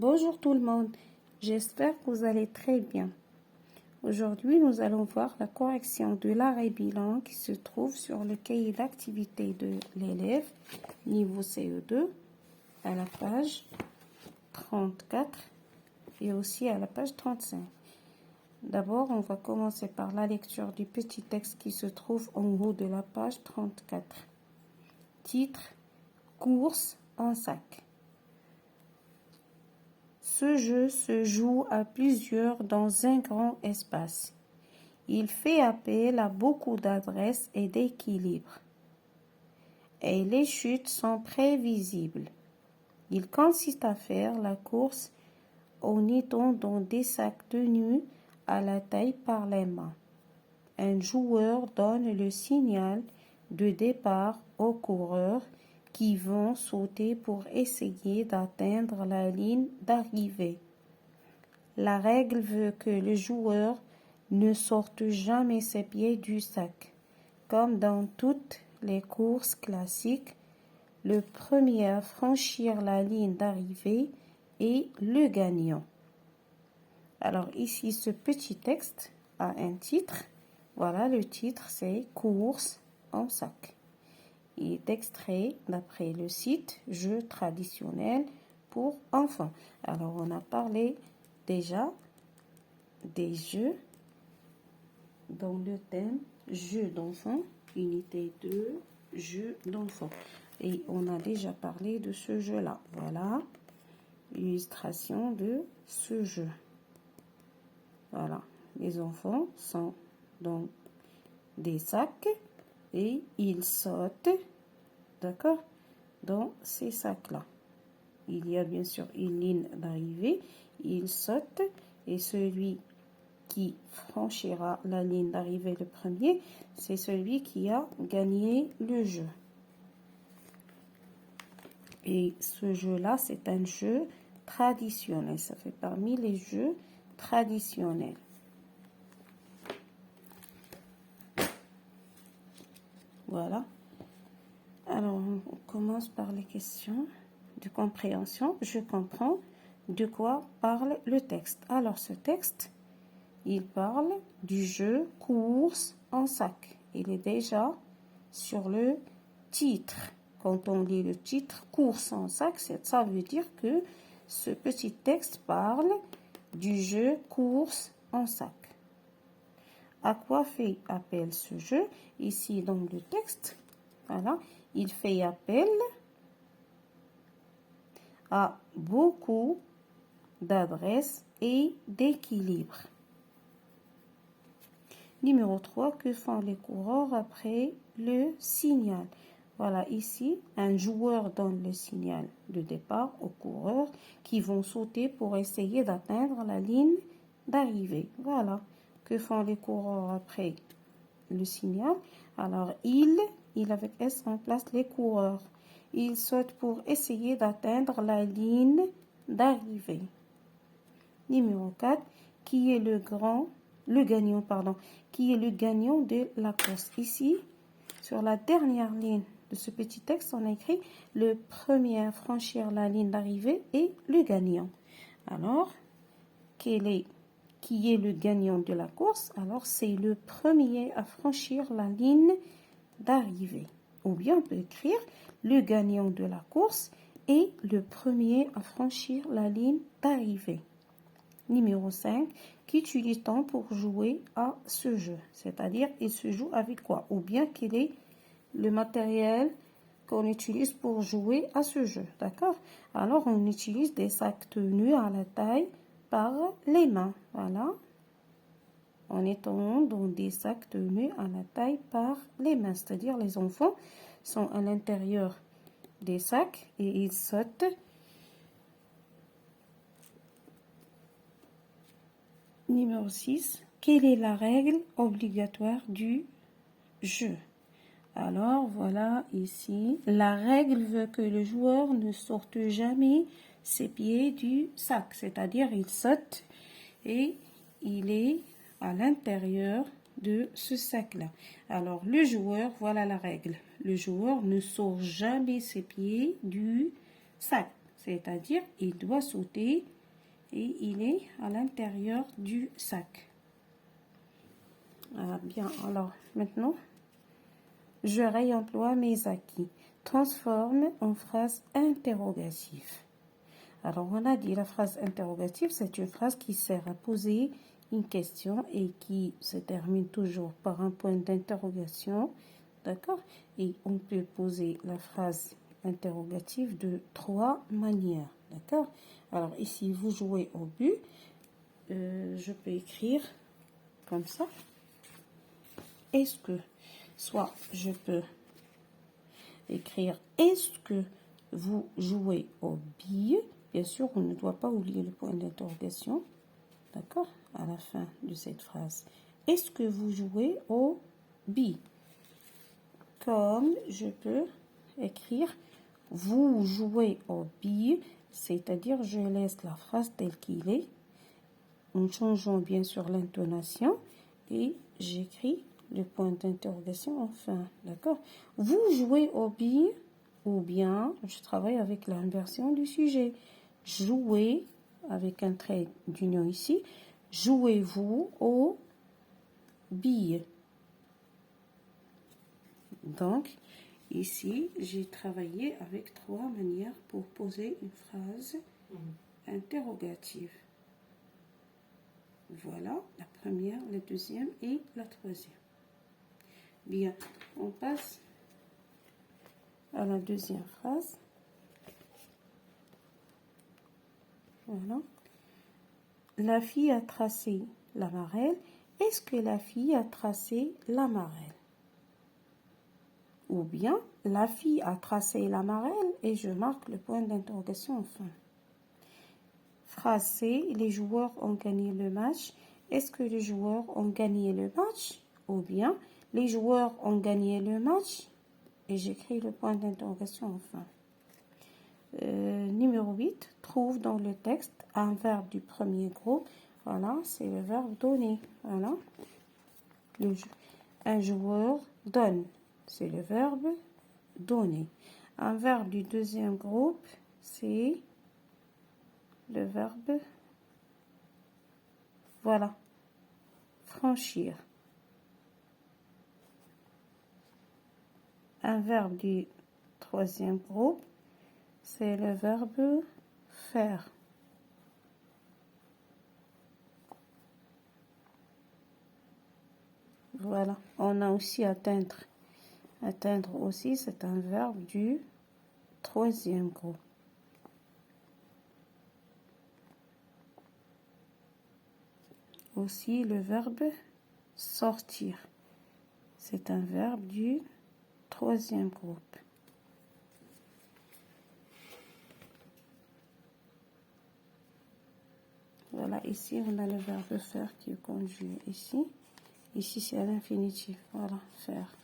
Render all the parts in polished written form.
Bonjour tout le monde, j'espère que vous allez très bien. Aujourd'hui, nous allons voir la correction de l'arrêt bilan qui se trouve sur le cahier d'activité de l'élève niveau CE2 à la page 34 et aussi à la page 35. D'abord, on va commencer par la lecture du petit texte qui se trouve en haut de la page 34. Titre: Course en sac. Ce jeu se joue à plusieurs dans un grand espace. Il fait appel à beaucoup d'adresse et d'équilibre. Et les chutes sont prévisibles. Il consiste à faire la course en étant dans des sacs tenus à la taille par les mains. Un joueur donne le signal de départ aux coureurs qui vont sauter pour essayer d'atteindre la ligne d'arrivée. La règle veut que le joueur ne sorte jamais ses pieds du sac. Comme dans toutes les courses classiques, le premier à franchir la ligne d'arrivée est le gagnant. Alors ici, ce petit texte a un titre. Voilà, le titre, c'est « Course en sac ». Il est extrait d'après le site « Jeux traditionnels pour enfants ». Alors, on a parlé déjà des jeux dans le thème « Jeux d'enfants », unité 2, « Jeux d'enfants ». Et on a déjà parlé de ce jeu-là. Voilà, illustration de ce jeu. Voilà, les enfants sont dans des sacs et ils sautent, d'accord, dans ces sacs-là. Il y a bien sûr une ligne d'arrivée, ils sautent et celui qui franchira la ligne d'arrivée le premier, c'est celui qui a gagné le jeu. Et ce jeu-là, c'est un jeu traditionnel, ça fait parmi les jeux traditionnels. Voilà. Alors, on commence par les questions de compréhension. Je comprends de quoi parle le texte. Alors, ce texte, il parle du jeu course en sac. Il est déjà sur le titre. Quand on lit le titre course en sac, ça veut dire que ce petit texte parle du jeu course en sac. À quoi fait appel ce jeu? Ici, dans le texte, voilà, il fait appel à beaucoup d'adresse et d'équilibre. Numéro 3, que font les coureurs après le signal? Voilà, ici, un joueur donne le signal de départ aux coureurs qui vont sauter pour essayer d'atteindre la ligne d'arrivée. Voilà. Que font les coureurs après le signal? Alors, il avec S remplace les coureurs. Ils sautent pour essayer d'atteindre la ligne d'arrivée. Numéro 4, qui est le gagnant, qui est le gagnant de la course? Ici, sur la dernière ligne de ce petit texte, on a écrit le premier à franchir la ligne d'arrivée est le gagnant. Alors, qui est le gagnant de la course? Alors, c'est le premier à franchir la ligne d'arrivée. Ou bien on peut écrire le gagnant de la course est le premier à franchir la ligne d'arrivée. Numéro 5, qu'utilise-t-on pour jouer à ce jeu? C'est-à-dire, il se joue avec quoi? Ou bien quel est le matériel qu'on utilise pour jouer à ce jeu, d'accord? Alors, on utilise des sacs tenus à la taille par les mains, voilà. En étant dans des sacs tenus à la taille par les mains, c'est-à-dire les enfants sont à l'intérieur des sacs et ils sautent. Numéro 6, quelle est la règle obligatoire du jeu? Alors, voilà ici, la règle veut que le joueur ne sorte jamais ses pieds du sac, c'est-à-dire il saute et il est à l'intérieur de ce sac-là. Alors, le joueur, voilà la règle, le joueur ne sort jamais ses pieds du sac, c'est-à-dire il doit sauter et il est à l'intérieur du sac. Ah, bien, alors maintenant, je réemploie mes acquis. Transforme en phrase interrogative. Alors, on a dit la phrase interrogative, c'est une phrase qui sert à poser une question et qui se termine toujours par un point d'interrogation. D'accord? Et on peut poser la phrase interrogative de 3 manières. D'accord? Alors, ici, vous jouez au but. Je peux écrire comme ça. Est-ce que, soit je peux écrire est-ce que vous jouez aux billes? Bien sûr, on ne doit pas oublier le point d'interrogation, d'accord, à la fin de cette phrase. Est-ce que vous jouez aux billes? Comme je peux écrire vous jouez aux billes, c'est-à-dire je laisse la phrase telle qu'il est, en changeant bien sûr l'intonation, et j'écris le point d'interrogation enfin, d'accord? Vous jouez aux billes, ou bien je travaille avec l'inversion du sujet. Jouez, avec un trait d'union ici, jouez-vous aux billes? Donc, ici, j'ai travaillé avec 3 manières pour poser une phrase interrogative. Voilà, la première, la deuxième et la troisième. Bien, on passe à la deuxième phrase. Voilà. La fille a tracé la marelle. Est-ce que la fille a tracé la marelle? Ou bien, la fille a tracé la marelle et je marque le point d'interrogation enfin. Phrase C, les joueurs ont gagné le match. Est-ce que les joueurs ont gagné le match? Ou bien, les joueurs ont gagné le match et j'écris le point d'interrogation enfin. Numéro 8, trouve dans le texte un verbe du premier groupe. Voilà, c'est le verbe donner. Voilà. Un joueur donne, c'est le verbe donner. Un verbe du deuxième groupe, c'est le verbe, voilà, franchir. Un verbe du troisième groupe, c'est le verbe faire. Voilà, on a aussi atteindre. Atteindre aussi, c'est un verbe du troisième groupe. Aussi le verbe sortir. C'est un verbe du troisième groupe. Voilà, ici on a le verbe faire qui est conjugué ici. Ici c'est à l'infinitif. Voilà, faire.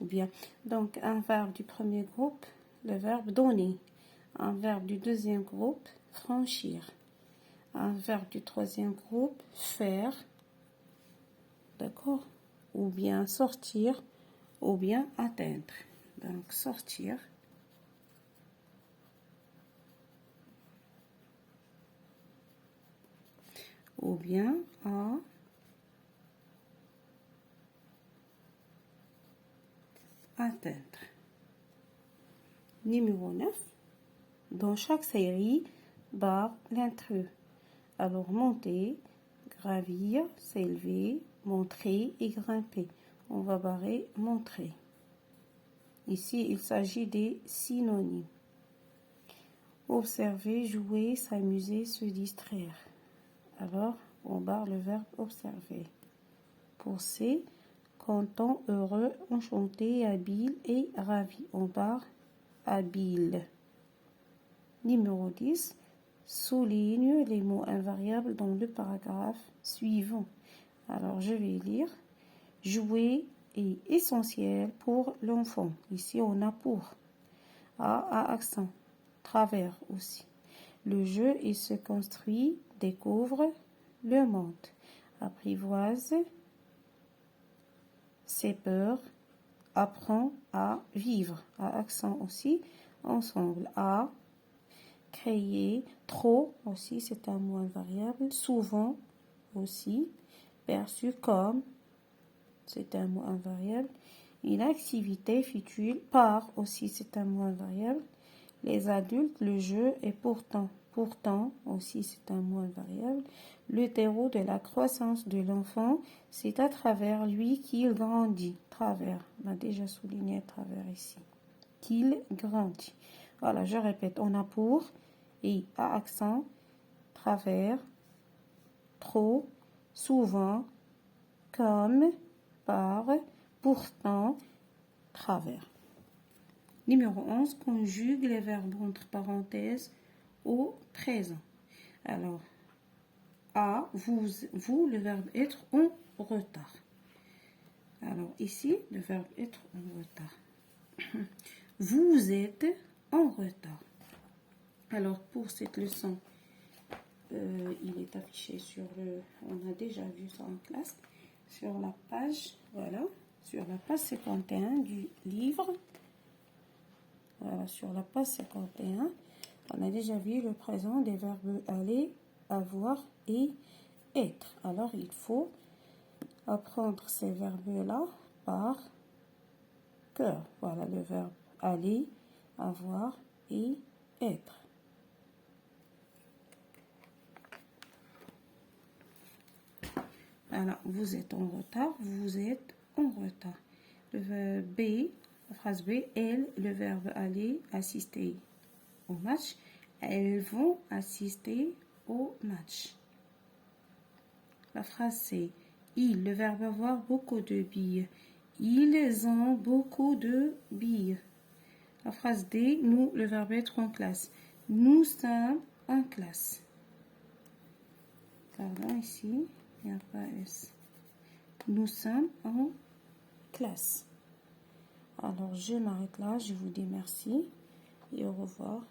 Bien. Donc un verbe du premier groupe, le verbe donner. Un verbe du deuxième groupe, franchir. Un verbe du troisième groupe, faire. D'accord? Ou bien sortir, ou bien atteindre. Donc sortir. Ou bien à atteindre. Numéro 9. Dans chaque série, barre l'intrus. Alors monter, gravir, s'élever, montrer et grimper. On va barrer montrer. Ici, il s'agit des synonymes. Observer, jouer, s'amuser, se distraire. Alors, on barre le verbe observer. Pour C, content, heureux, enchanté, habile et ravi. On barre habile. Numéro 10. Souligne les mots invariables dans le paragraphe suivant. Alors, je vais lire. Jouer est essentiel pour l'enfant. Ici, on a pour. A accent. Travers aussi. Le jeu, il se construit, découvre le monde. Apprivoise ses peurs, apprend à vivre. À accent aussi, ensemble. À, créer, trop aussi, c'est un mot invariable. Souvent aussi, perçu comme, c'est un mot invariable. Une activité futile, par aussi, c'est un mot invariable. Les adultes, le jeu et pourtant. Pourtant aussi, c'est un mot invariable. Le terreau de la croissance de l'enfant, c'est à travers lui qu'il grandit. Travers, on a déjà souligné travers ici. Qu'il grandit. Voilà, je répète, on a pour et à accent, travers, trop, souvent, comme, par, pourtant, travers. Numéro 11, conjugue les verbes entre parenthèses au présent. Alors, à, vous, le verbe être en retard. Alors, ici, le verbe être en retard. Vous êtes en retard. Alors, pour cette leçon, il est affiché sur le... On a déjà vu ça en classe. Sur la page, voilà, sur la page 51 du livre. Voilà, sur la page 51, on a déjà vu le présent des verbes aller, avoir et être. Alors, il faut apprendre ces verbes-là par cœur. Voilà le verbe aller, avoir et être. Alors, vous êtes en retard, vous êtes en retard. Le verbe B, la phrase B, elle, le verbe aller, assister au match. Elles vont assister au match. La phrase C, il, le verbe avoir beaucoup de billes. Ils ont beaucoup de billes. La phrase D, nous, le verbe être en classe. Nous sommes en classe. Pardon, ici, il n'y a pas S. Nous sommes en classe. Alors, je m'arrête là. Je vous dis merci et au revoir.